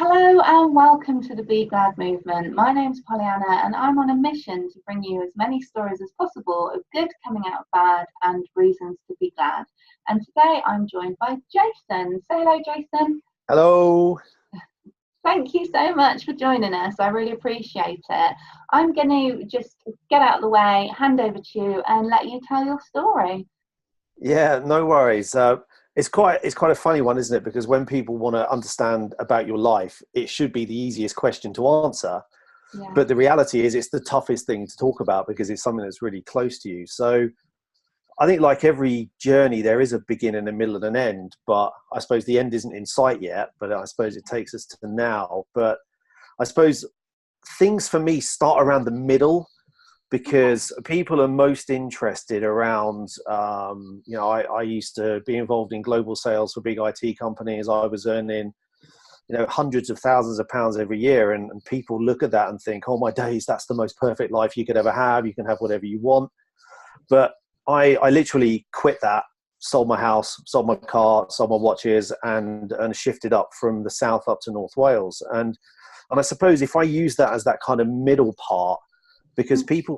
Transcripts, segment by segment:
Hello and welcome to the Be Glad movement. My name's Pollyanna and I'm on a mission to bring you as many stories as possible of good coming out of bad and reasons to be glad. And today I'm joined by Jason. Say hello, Jason. Hello. Thank you so much for joining us. I really appreciate it. I'm going to just get out of the way, hand over to you and let you tell your story. Yeah, no worries. It's quite a funny one, isn't it? Because when people want to understand about your life, it should be the easiest question to answer. Yeah. But the reality is it's the toughest thing to talk about because it's something that's really close to you. So I think like every journey, there is a beginning, a middle and an end. But I suppose the end isn't in sight yet, but I suppose it takes us to now. But I suppose things for me start around the middle, because people are most interested around, I used to be involved in global sales for big IT companies. I was earning, hundreds of thousands of pounds every year. And people look at that and think, oh my days, that's the most perfect life you could ever have. You can have whatever you want. But I literally quit that, sold my house, sold my car, sold my watches and shifted up from the south up to North Wales. And I suppose if I use that as that kind of middle part, because people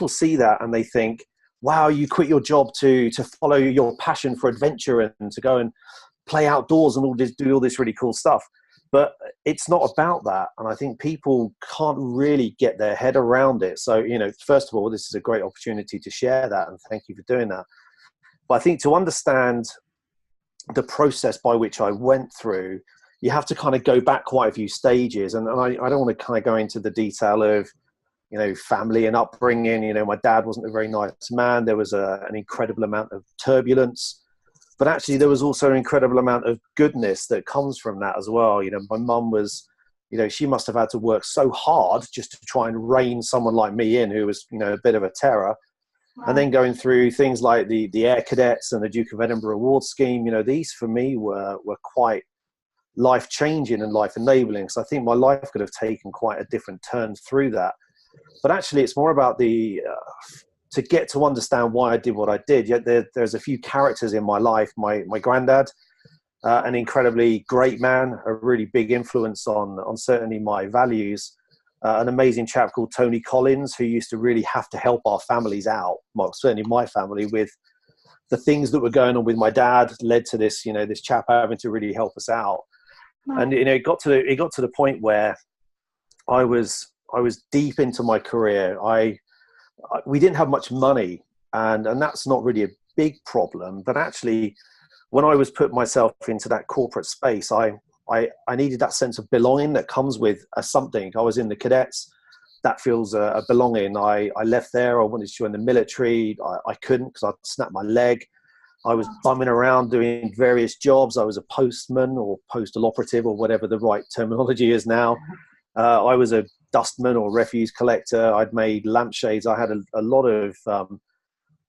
see that and they think, wow, you quit your job to follow your passion for adventure and to go and play outdoors and do all this really cool stuff. But it's not about that. And I think people can't really get their head around it. So, first of all, this is a great opportunity to share that. And thank you for doing that. But I think to understand the process by which I went through, you have to kind of go back quite a few stages. And I don't want to kind of go into the detail of, family and upbringing. My dad wasn't a very nice man. There was an incredible amount of turbulence, but actually there was also an incredible amount of goodness that comes from that as well. My mum was, she must have had to work so hard just to try and rein someone like me in, who was, a bit of a terror. Wow. And then going through things like the Air Cadets and the Duke of Edinburgh Award Scheme, these for me were quite life-changing and life-enabling. So I think my life could have taken quite a different turn through that. But actually, it's more about to get to understand why I did what I did. Yet there's a few characters in my life. My granddad, an incredibly great man, a really big influence on certainly my values. An amazing chap called Tony Collins, who used to really have to help our families out. Well, certainly my family, with the things that were going on with my dad, led to this, this chap having to really help us out. Wow. And it got to the point where I was deep into my career. We didn't have much money, and that's not really a big problem. But actually, when I was putting myself into that corporate space, I needed that sense of belonging that comes with something. I was in the cadets. That feels a belonging. I left there. I wanted to join the military. I couldn't because I'd snapped my leg. I was bumming around doing various jobs. I was a postman or postal operative or whatever the right terminology is now. I was a dustman or refuse collector. I'd made lampshades. I had a lot of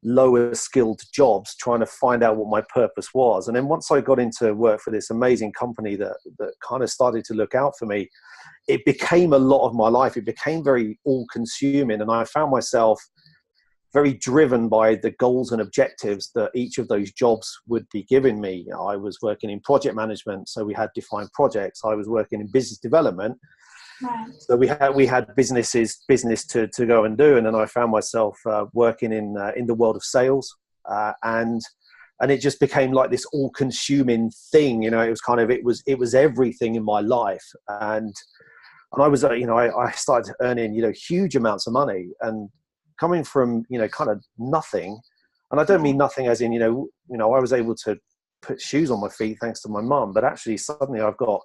lower skilled jobs trying to find out what my purpose was. And then once I got into work for this amazing company that kind of started to look out for me, it became a lot of my life. It became very all consuming. And I found myself very driven by the goals and objectives that each of those jobs would be giving me. I was working in project management, so we had defined projects. I was working in business development. Right. So we had business to go and do, and then I found myself working in the world of sales, and it just became like this all-consuming thing. It was everything in my life, and I was I started earning huge amounts of money, and coming from kind of nothing, and I don't mean nothing as in I was able to put shoes on my feet thanks to my mum, but actually suddenly I've got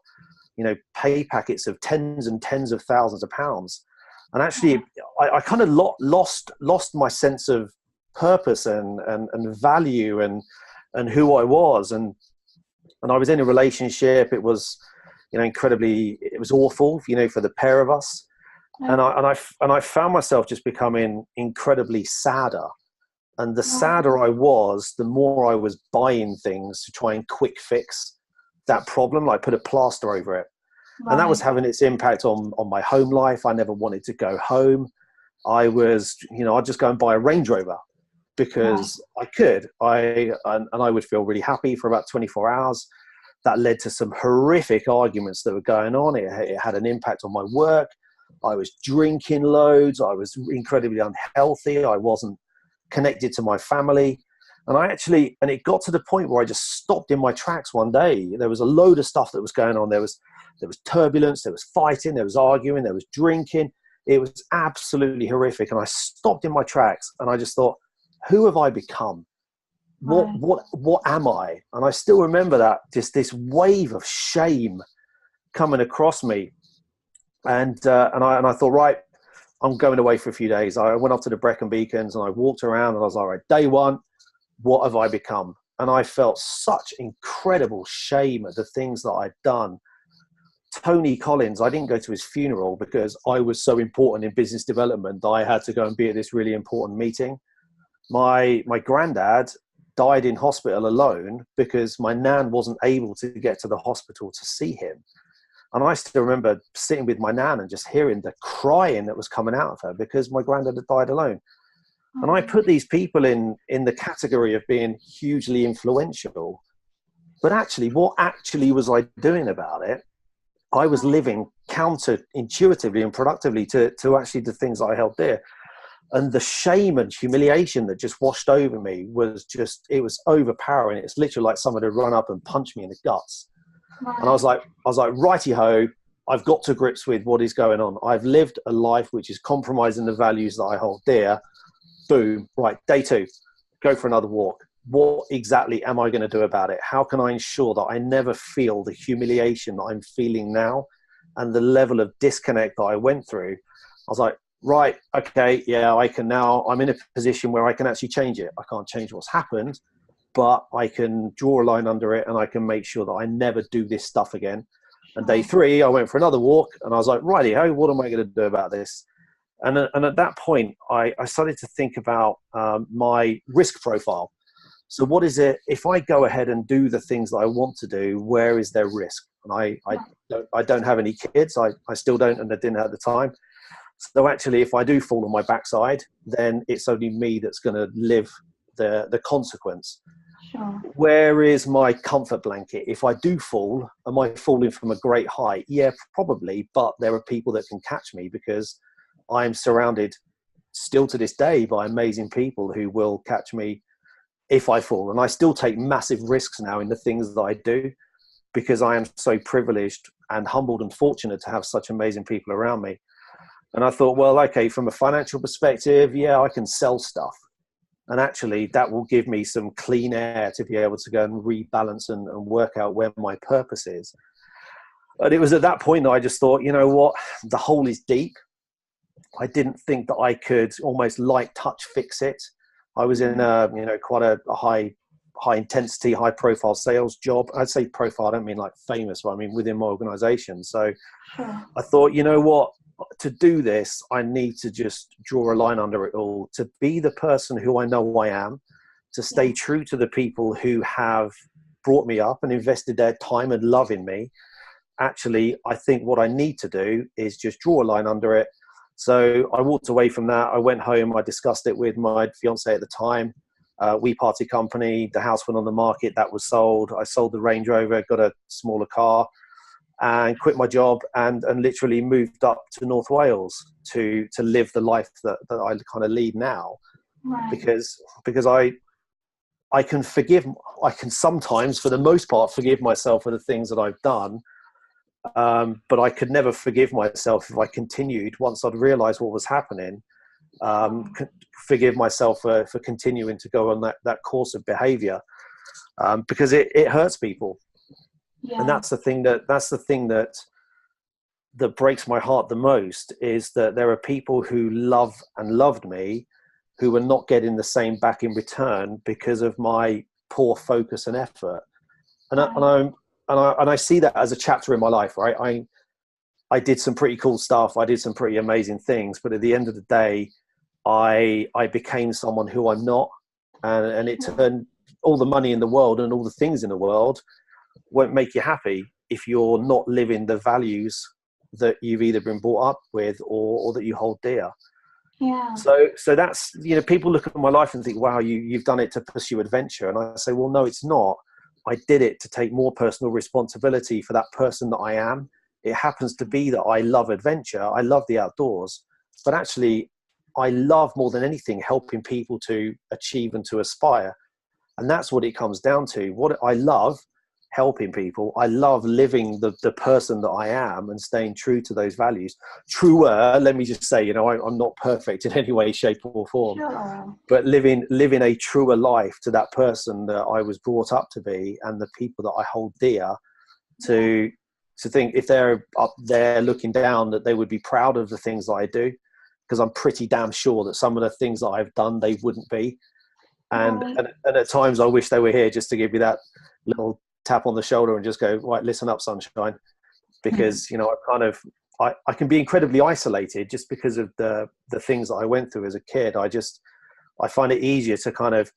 pay packets of tens and tens of thousands of pounds. And actually, I kind of lost my sense of purpose and value and who I was. And I was in a relationship. It was, it was awful, for the pair of us. And I found myself just becoming incredibly sadder. And the sadder I was, the more I was buying things to try and quick fix that problem, like put a plaster over it. Right. And that was having its impact on my home life. I never wanted to go home. I'd just go and buy a Range Rover because I could. And I would feel really happy for about 24 hours. that led to some horrific arguments that were going on. It had an impact on my work. I was drinking loads. I was incredibly unhealthy. I wasn't connected to my family. And it got to the point where I just stopped in my tracks one day. There was a load of stuff that was going on. There was turbulence, there was fighting, there was arguing, there was drinking. It was absolutely horrific. And I stopped in my tracks and I just thought, who have I become? What am I? And I still remember that, just this wave of shame coming across me. And I thought, right, I'm going away for a few days. I went off to the Brecon Beacons and I walked around and I was like, right, day one, what have I become? And I felt such incredible shame at the things that I'd done. Tony Collins, I didn't go to his funeral because I was so important in business development that I had to go and be at this really important meeting. My granddad died in hospital alone because my nan wasn't able to get to the hospital to see him. And I still remember sitting with my nan and just hearing the crying that was coming out of her because my granddad had died alone. And I put these people in the category of being hugely influential. But actually, what actually was I doing about it? I was living counterintuitively and productively to actually the things that I held dear. And the shame and humiliation that just washed over me was it was overpowering. It's literally like someone had run up and punched me in the guts. Right. And I was like, righty-ho, I've got to grips with what is going on. I've lived a life which is compromising the values that I hold dear. Boom, right, day two, go for another walk. What exactly am I going to do about it? How can I ensure that I never feel the humiliation that I'm feeling now and the level of disconnect that I went through? I was like, right, okay, yeah, I'm in a position where I can actually change it. I can't change what's happened, but I can draw a line under it and I can make sure that I never do this stuff again. And day three, I went for another walk and I was like, righty-ho, what am I going to do about this? And at that point, I started to think about my risk profile. So what is it, if I go ahead and do the things that I want to do, where is there risk? And I don't have any kids. I still don't, and I didn't at the time. So actually, if I do fall on my backside, then it's only me that's going to live the consequence. Sure. Where is my comfort blanket? If I do fall, am I falling from a great height? Yeah, probably. But there are people that can catch me because I'm surrounded still to this day by amazing people who will catch me if I fall. And I still take massive risks now in the things that I do because I am so privileged and humbled and fortunate to have such amazing people around me. And I thought, well, okay, from a financial perspective, yeah, I can sell stuff. And actually that will give me some clean air to be able to go and rebalance and work out where my purpose is. And it was at that point that I just thought, you know what, the hole is deep. I didn't think that I could almost light touch fix it. I was in quite a high intensity, high profile sales job. I'd say profile, I don't mean like famous, but I mean within my organization. So I thought, you know what, to do this, I need to just draw a line under it all, to be the person who I know I am, to stay true to the people who have brought me up and invested their time and love in me. Actually, I think what I need to do is just draw a line under it. So I walked away from that. I went home. I discussed it with my fiance at the time. We parted company. The house went on the market. That was sold. I sold the Range Rover, got a smaller car, and quit my job and literally moved up to North Wales to live the life that I kind of lead now. Right. Because I can sometimes, for the most part, forgive myself for the things that I've done. But I could never forgive myself if I continued once I'd realized what was happening, forgive myself for continuing to go on that course of behavior, because it hurts people. Yeah. And that's the thing that breaks my heart the most, is that there are people who love and loved me who are not getting the same back in return because of my poor focus and effort. And I see that as a chapter in my life, right? I did some pretty cool stuff. I did some pretty amazing things, but at the end of the day, I became someone who I'm not, and it turned all the money in the world and all the things in the world won't make you happy if you're not living the values that you've either been brought up with or that you hold dear. Yeah. So that's, people look at my life and think, wow, you've done it to pursue adventure. And I say, well, no, it's not. I did it to take more personal responsibility for that person that I am. It happens to be that I love adventure. I love the outdoors, but actually I love more than anything helping people to achieve and to aspire. And that's what it comes down to. What I love, helping people. I love living the person that I am and staying true to those values. Truer, let me just say, you know, I'm not perfect in any way, shape or form, Sure. but living a truer life to that person that I was brought up to be, and the people that I hold dear, to think if they're up there looking down, that they would be proud of the things that I do, because I'm pretty damn sure that some of the things that I've done, they wouldn't be. And, Right. and at times I wish they were here just to give me that little tap on the shoulder and just go, right, listen up, sunshine. Because, you know, I can be incredibly isolated just because of the things that I went through as a kid. I find it easier to kind of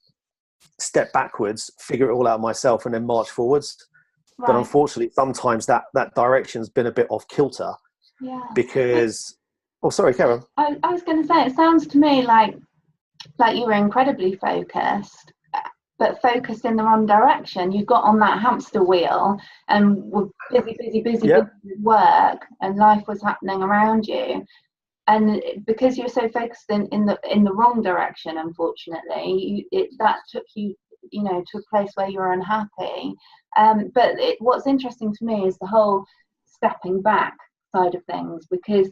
step backwards, figure it all out myself, and then march forwards. Right. But unfortunately, sometimes that direction's been a bit off kilter. Yeah. Because, oh, sorry, Karen. I was going to say, it sounds to me like you were incredibly focused, but focused in the wrong direction. You got on that hamster wheel and were busy with work, and life was happening around you. And because you were so focused in the wrong direction, unfortunately, that took you, you know, to a place where you were unhappy. But what's interesting to me is the whole stepping back side of things, because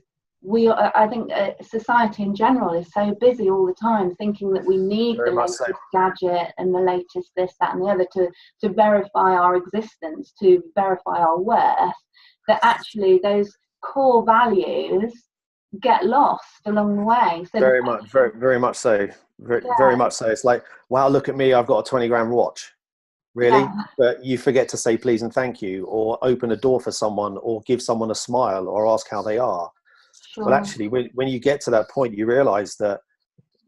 I think society in general is so busy all the time, thinking that we need the latest gadget and the latest this, that, and the other to verify our existence, to verify our worth, that actually those core values get lost along the way. So very much so. Very much so. It's like, wow, look at me, I've got a 20 grand watch. Really? Yeah. But you forget to say please and thank you, or open a door for someone, or give someone a smile, or ask how they are. Sure. Well, actually, when you get to that point, you realize that,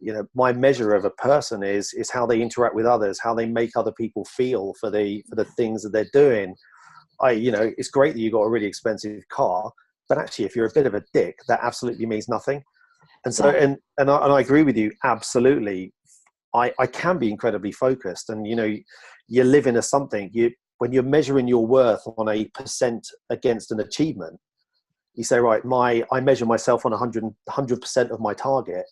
you know, my measure of a person is how they interact with others, how they make other people feel for the things that they're doing. You know, it's great that you got a really expensive car, but actually, if you're a bit of a dick, that absolutely means nothing. And so, yeah. and I agree with you, absolutely. I can be incredibly focused, and, you know, you're living as something. When you're measuring your worth on a percent against an achievement, you say, right, I measure myself on 100% of my target,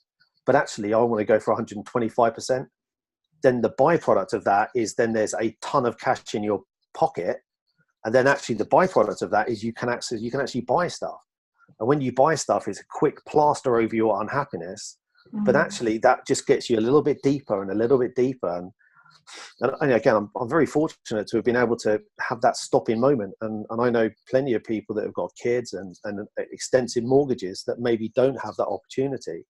but actually I want to go for 125%. Then the byproduct of that is then there's a ton of cash in your pocket. And then actually the byproduct of that is you can actually buy stuff. And when you buy stuff, it's a quick plaster over your unhappiness. But actually that just gets you a little bit deeper and a little bit deeper. And again, I'm very fortunate to have been able to have that stopping moment. And I know plenty of people that have got kids and extensive mortgages that maybe don't have that opportunity.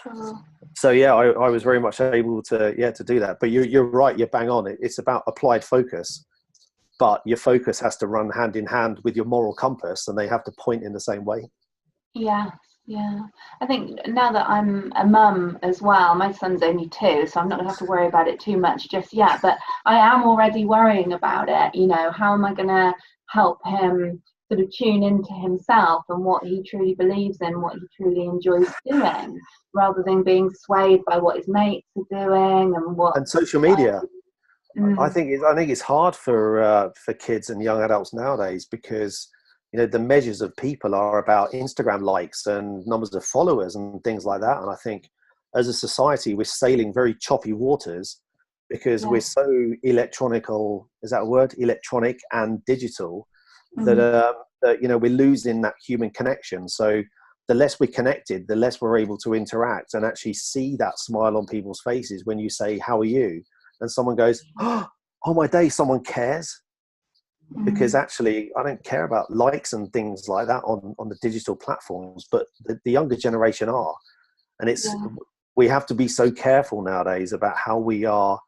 Sure. So yeah, I was very much able to do that. But you're right, you're bang on. It's about applied focus, but your focus has to run hand in hand with your moral compass, and they have to point in the same way. Yeah. Yeah, I think now that I'm a mum as well, my son's only 2, so I'm not going to have to worry about it too much just yet, but I am already worrying about it. You know, how am I going to help him sort of tune into himself and what he truly believes in, what he truly enjoys doing, rather than being swayed by what his mates are doing and social media. I think it's hard for kids and young adults nowadays, because, you know, the measures of people are about Instagram likes and numbers of followers and things like that. And I think as a society, we're sailing very choppy waters because we're so electronical, is that a word? Electronic and digital, that, you know, we're losing that human connection. So the less we're connected, the less we're able to interact and actually see that smile on people's faces when you say, how are you? And someone goes, oh my day, someone cares. Because actually, I don't care about likes and things like that on the digital platforms, but the younger generation are. And we have to be so careful nowadays about how we are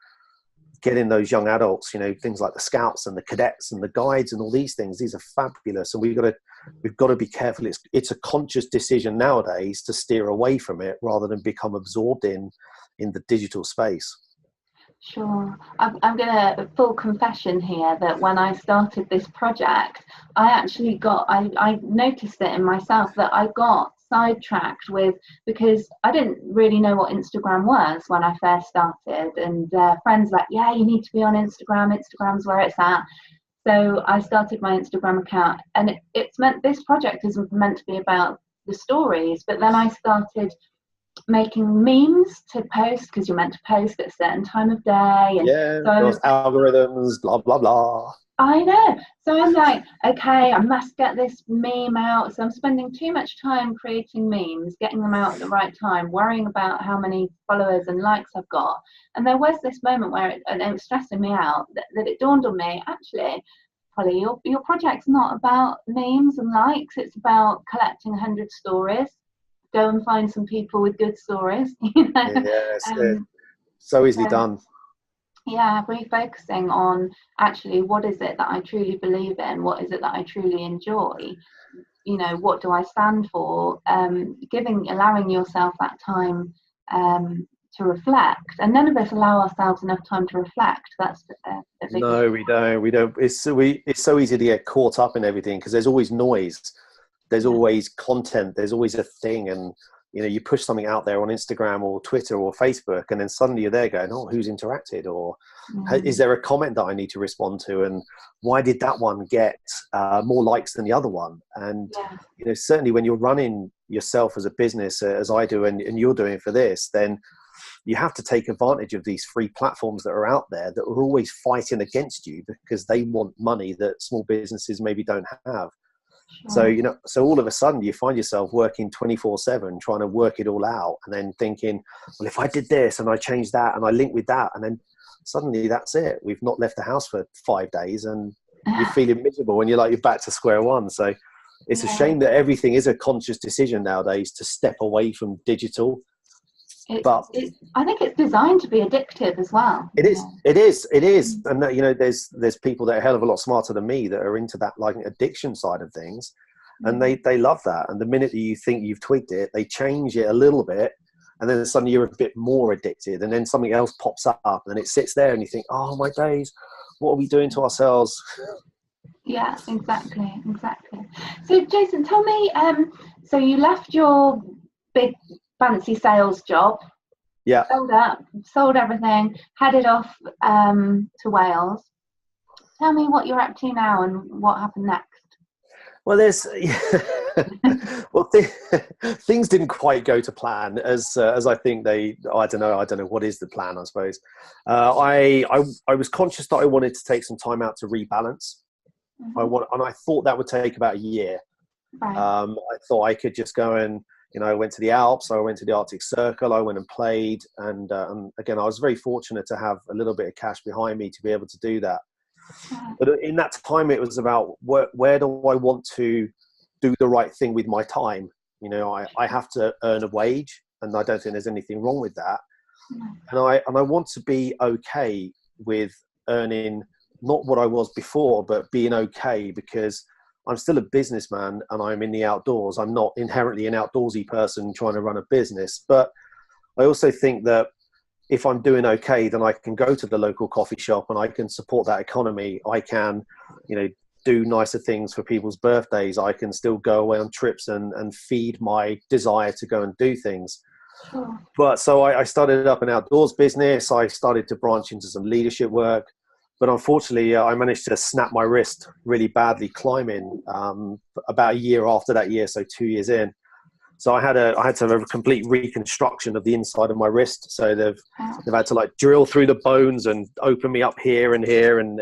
getting those young adults, you know, things like the scouts and the cadets and the guides and all these things. These are fabulous. And we've got to be careful. It's a conscious decision nowadays to steer away from it rather than become absorbed in the digital space. Sure. I'm going to full confession here that when I started this project, I actually I noticed it in myself that I got sidetracked because I didn't really know what Instagram was when I first started, and friends like, yeah, you need to be on Instagram. Instagram's where it's at. So I started my Instagram account, and it's meant, this project is meant to be about the stories, but then I started making memes to post, because you're meant to post at a certain time of day, and Yeah, so those algorithms, blah blah blah. I know. So I'm like, okay, I must get this meme out. So I'm spending too much time creating memes, getting them out at the right time, worrying about how many followers and likes I've got. And there was this moment where it was stressing me out, that it dawned on me, actually, Polly, your project's not about memes and likes. It's about collecting 100 stories. Go and find some people with good stories. You know? Yes, so easily done. Yeah, refocusing on actually what is it that I truly believe in, what is it that I truly enjoy, you know, what do I stand for, allowing yourself that time to reflect. And none of us allow ourselves enough time to reflect. That's a big No, issue. we don't. It's so easy to get caught up in everything because there's always noise, there's always content, there's always a thing, and you know, you push something out there on Instagram or Twitter or Facebook, and then suddenly you're there going, oh, who's interacted? Or is there a comment that I need to respond to? And why did that one get more likes than the other one? And, you know, certainly when you're running yourself as a business, as I do, and you're doing for this, then you have to take advantage of these free platforms that are out there that are always fighting against you because they want money that small businesses maybe don't have. So, you know, so all of a sudden you find yourself working 24/7, trying to work it all out, and then thinking, well, if I did this and I changed that and I linked with that, and then suddenly that's it. We've not left the house for 5 days and you're feeling miserable and you're back to square one. So it's a shame that everything is a conscious decision nowadays to step away from digital. But I think it's designed to be addictive as well. It is. And you know, there's people that are a hell of a lot smarter than me that are into that like addiction side of things, and they love that. And the minute that you think you've tweaked it, they change it a little bit, and then suddenly you're a bit more addicted, and then something else pops up, and it sits there, and you think, oh my days, what are we doing to ourselves? Yeah, exactly. So Jason, tell me, so you left your big fancy sales job, sold everything, headed off to Wales. Tell me what you're up to now and what happened next. Well, things didn't quite go to plan as I think I don't know what is the plan, I suppose. I was conscious that I wanted to take some time out to rebalance. And I thought that would take about a year. Right. I thought I could just go and, you know, I went to the Alps, I went to the Arctic Circle, I went and played. And again, I was very fortunate to have a little bit of cash behind me to be able to do that. But in that time, it was about where do I want to do the right thing with my time? You know, I have to earn a wage, and I don't think there's anything wrong with that. And I want to be okay with earning not what I was before, but being okay, because I'm still a businessman and I'm in the outdoors. I'm not inherently an outdoorsy person trying to run a business. But I also think that if I'm doing okay, then I can go to the local coffee shop and I can support that economy. I can, you know, do nicer things for people's birthdays. I can still go away on trips and feed my desire to go and do things. But so I started up an outdoors business. I started to branch into some leadership work. But unfortunately, I managed to snap my wrist really badly climbing about a year after that year, so 2 years in. So I had to have a complete reconstruction of the inside of my wrist. So they've had to like drill through the bones and open me up here and here, and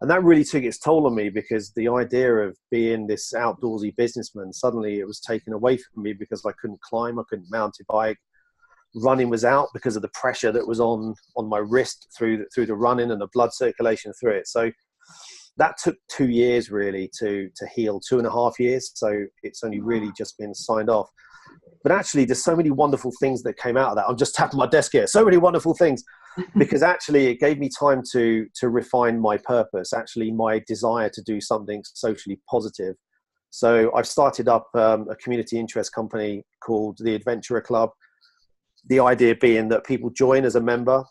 that really took its toll on me, because the idea of being this outdoorsy businessman, suddenly it was taken away from me because I couldn't climb, I couldn't mountain bike. Running was out because of the pressure that was on my wrist through the running and the blood circulation through it. So that took 2 years really to heal, 2.5 years. So it's only really just been signed off. But actually, there's so many wonderful things that came out of that. I'm just tapping my desk here. So many wonderful things, because actually it gave me time to refine my purpose, actually my desire to do something socially positive. So I've started up a community interest company called the Adventurer Club. The idea being that people join as a member,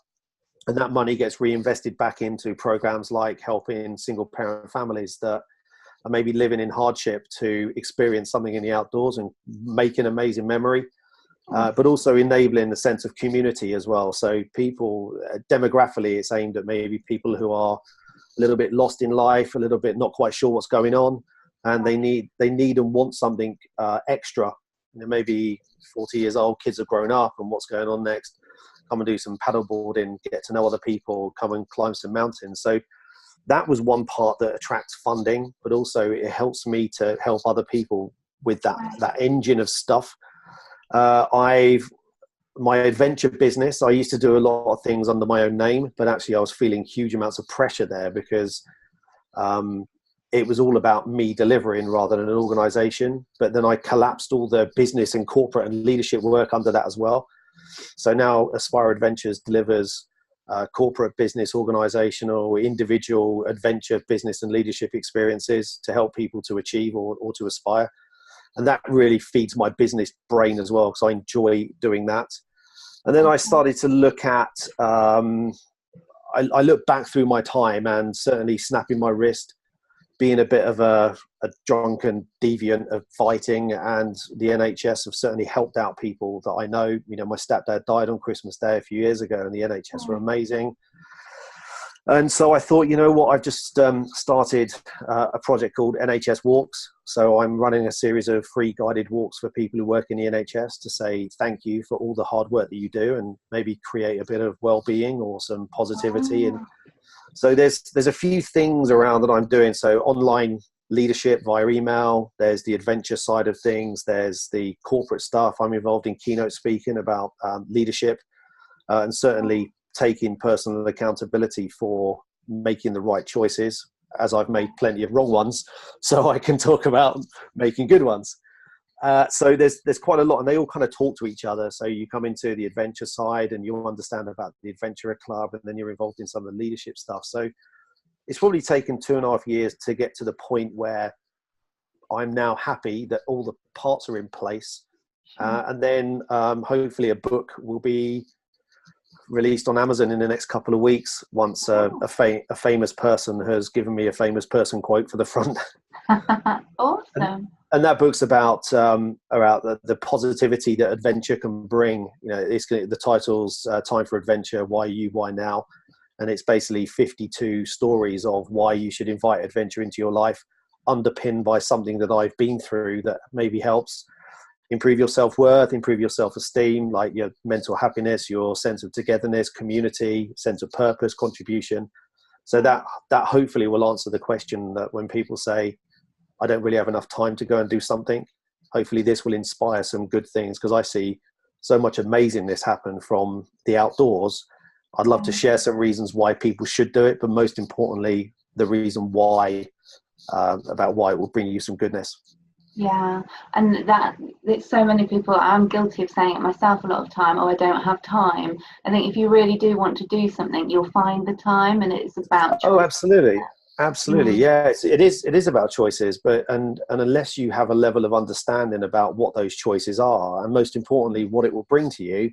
and that money gets reinvested back into programs like helping single parent families that are maybe living in hardship to experience something in the outdoors and make an amazing memory. But also enabling the sense of community as well. So people, demographically, it's aimed at maybe people who are a little bit lost in life, a little bit not quite sure what's going on, and they need and want something extra. Maybe 40 years old, kids have grown up, and what's going on next? Come and do some paddle boarding, get to know other people, come and climb some mountains. So that was one part that attracts funding, but also it helps me to help other people with that engine of stuff. My adventure business, I used to do a lot of things under my own name, but actually I was feeling huge amounts of pressure there because it was all about me delivering rather than an organization. But then I collapsed all the business and corporate and leadership work under that as well. So now Aspire Adventures delivers corporate, business, organizational, individual adventure, business and leadership experiences to help people to achieve or to aspire. And that really feeds my business brain as well, because I enjoy doing that. And then I started to look at, I look back through my time, and certainly snapping my wrist, being a bit of a drunken deviant of fighting, and the NHS have certainly helped out people that I know. My stepdad died on Christmas Day a few years ago, and the NHS were amazing. And so I thought, you know what, I've just started a project called NHS Walks. So I'm running a series of free guided walks for people who work in the NHS to say thank you for all the hard work that you do, and maybe create a bit of well-being or some positivity. And so there's a few things around that I'm doing. So online leadership via email, there's the adventure side of things, there's the corporate stuff. I'm involved in keynote speaking about leadership, and certainly taking personal accountability for making the right choices, as I've made plenty of wrong ones, so I can talk about making good ones. So there's quite a lot, and they all kind of talk to each other. So you come into the adventure side and you'll understand about the Adventurer Club, and then you're involved in some of the leadership stuff. So it's probably taken 2.5 years to get to the point where I'm now happy that all the parts are in place. And then hopefully a book will be released on Amazon in the next couple of weeks, once a famous person has given me a famous person quote for the front. Awesome. And that book's about the positivity that adventure can bring. The title's Time for Adventure, Why You, Why Now? And it's basically 52 stories of why you should invite adventure into your life, underpinned by something that I've been through that maybe helps improve your self-worth, improve your self-esteem, like your mental happiness, your sense of togetherness, community, sense of purpose, contribution. So that hopefully will answer the question that when people say, I don't really have enough time to go and do something, hopefully this will inspire some good things, because I see so much amazingness happen from the outdoors. I'd love to share some reasons why people should do it, but most importantly, the reason why, about why it will bring you some goodness. Yeah, and that it's so many people, I'm guilty of saying it myself a lot of time, I don't have time. I think if you really do want to do something, you'll find the time, and it's about choice. Absolutely. Yeah, it is about choices, but and unless you have a level of understanding about what those choices are, and most importantly what it will bring to you,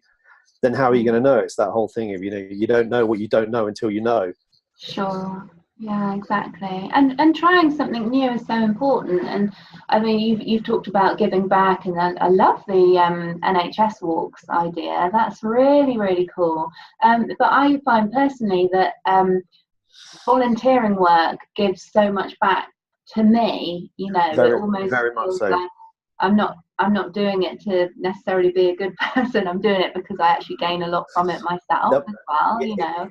then how are you going to know? It's that whole thing of, you don't know what you don't know until you know. Sure. Yeah, exactly. And trying something new is so important. And I mean, you've talked about giving back, and I love the NHS walks idea. That's really, really cool. But I find personally that volunteering work gives so much back to me. It almost very much feels so. like I'm not doing it to necessarily be a good person. I'm doing it because I actually gain a lot from it myself as well.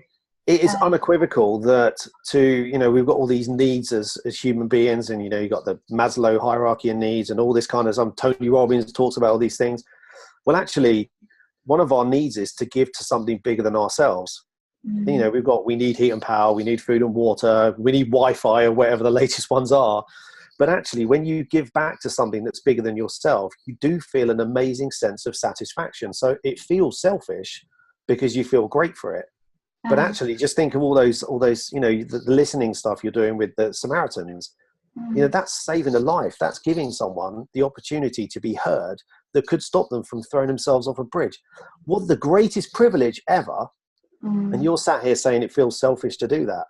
It is unequivocal that we've got all these needs as human beings, and you've got the Maslow hierarchy of needs and all this kind of Tony Robbins talks about all these things. Well, actually, one of our needs is to give to something bigger than ourselves. We need heat and power, we need food and water, we need Wi-Fi or whatever the latest ones are. But actually, when you give back to something that's bigger than yourself, you do feel an amazing sense of satisfaction. So it feels selfish because you feel great for it. But actually, just think of all those, the listening stuff you're doing with the Samaritans. That's saving a life. That's giving someone the opportunity to be heard that could stop them from throwing themselves off a bridge. What the greatest privilege ever. And you're sat here saying it feels selfish to do that.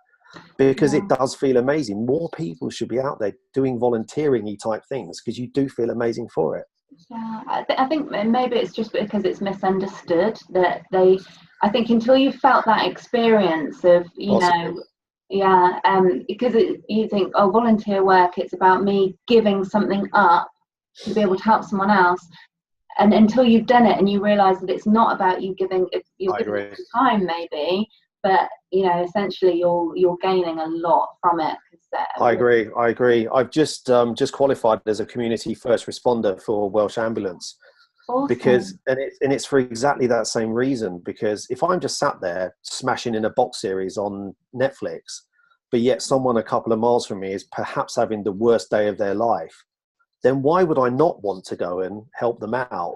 because Yeah. it does feel amazing. More people should be out there doing volunteering-y type things because you do feel amazing for it. Yeah, I think maybe it's just because it's misunderstood that I think until you felt that experience of, Possibly. yeah, because you think, oh, volunteer work, it's about me giving something up to be able to help someone else. And until you've done it and you realise that it's not about you giving, you're I giving agree. it some time maybe, but essentially you're gaining a lot from it. I agree. I agree. I've just qualified as a community first responder for Welsh Ambulance because, Awesome. and it's for exactly that same reason. Because if I'm just sat there smashing in a box series on Netflix, but yet someone a couple of miles from me is perhaps having the worst day of their life, then why would I not want to go and help them out?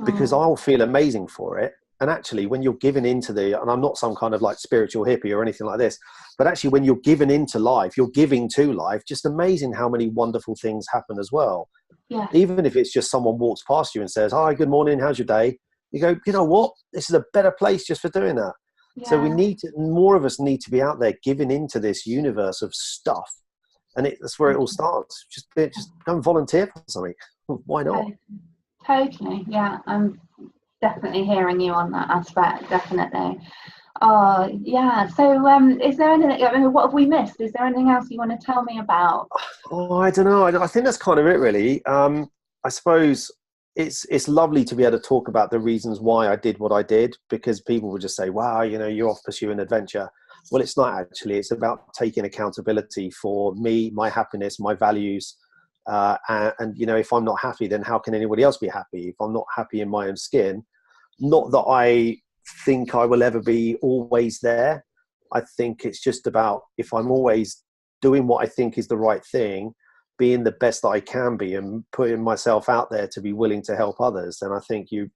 Because Sure. I'll feel amazing for it. And actually, when you're giving into and I'm not some kind of like spiritual hippie or anything like this, but actually when you're giving into life, you're giving to life, just amazing how many wonderful things happen as well. Yeah. Even if it's just someone walks past you and says, hi, good morning, how's your day? You go, you know what? This is a better place just for doing that. So Yeah. more of us need to be out there giving into this universe of stuff. And that's where it all starts. Just go and volunteer for something. Why not? Totally. Yeah. I'm definitely hearing you on that aspect. Definitely. Oh, yeah. So, is there anything? I mean, what have we missed? Is there anything else you want to tell me about? Oh, I don't know. I think that's kind of it, really. I suppose it's lovely to be able to talk about the reasons why I did what I did, because people will just say, wow, you're off pursuing adventure. Well, it's not actually. It's about taking accountability for me, my happiness, my values. And if I'm not happy, then how can anybody else be happy? If I'm not happy in my own skin, not that I think I will ever be always there. I think it's just about, if I'm always doing what I think is the right thing, being the best that I can be, and putting myself out there to be willing to help others, then I think you're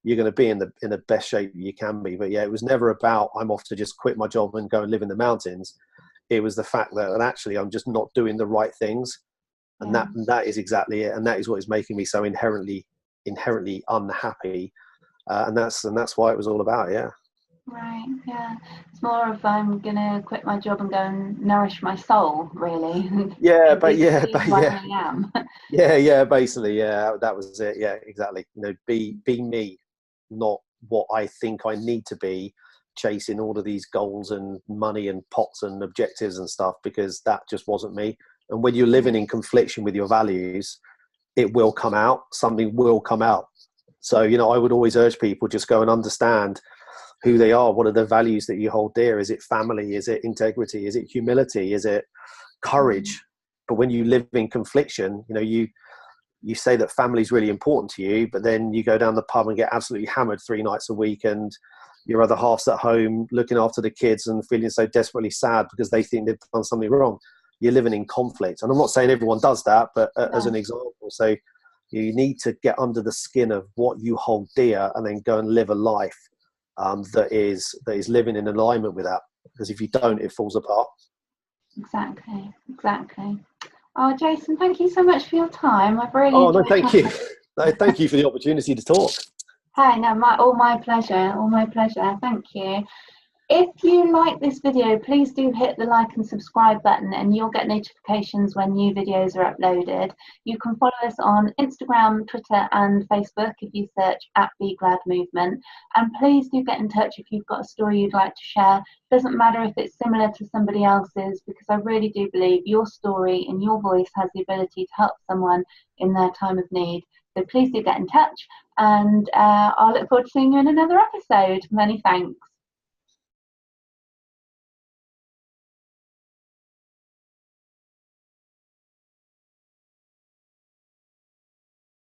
going to be in the best shape you can be. But yeah, it was never about I'm off to just quit my job and go and live in the mountains. It was the fact that actually I'm just not doing the right things, and Yeah. that is exactly it, and that is what is making me so inherently unhappy, and that's why it was all about. Yeah. Right. Yeah. It's more of I'm gonna quit my job and go and nourish my soul, really. Yeah, Be but who I yeah, really am. yeah, basically, yeah, that was it. Yeah, exactly. Be me, not what I think I need to be, chasing all of these goals and money and pots and objectives and stuff, because that just wasn't me. And when you're living in confliction with your values, it will come out. Something will come out. So, I would always urge people, just go and understand who they are. What are the values that you hold dear? Is it family? Is it integrity? Is it humility? Is it courage? But when you live in confliction, you say that family is really important to you, but then you go down the pub and get absolutely hammered 3 nights a week, and your other half's at home looking after the kids and feeling so desperately sad because they think they've done something wrong. You're living in conflict. And I'm not saying everyone does that, but as an example. So you need to get under the skin of what you hold dear, and then go and live a life that is living in alignment with that. Because if you don't, it falls apart. Exactly. Oh, Jason, thank you so much for your time. I've really Oh, no, enjoyed thank you. chatting. No, thank you for the opportunity to talk. Hey, no, all my pleasure. All my pleasure. Thank you. If you like this video, please do hit the like and subscribe button, and you'll get notifications when new videos are uploaded. You can follow us on Instagram, Twitter and Facebook if you search @BeGladMovement. And please do get in touch if you've got a story you'd like to share. Doesn't matter if it's similar to somebody else's, because I really do believe your story and your voice has the ability to help someone in their time of need. So please do get in touch, and I'll look forward to seeing you in another episode. Many thanks.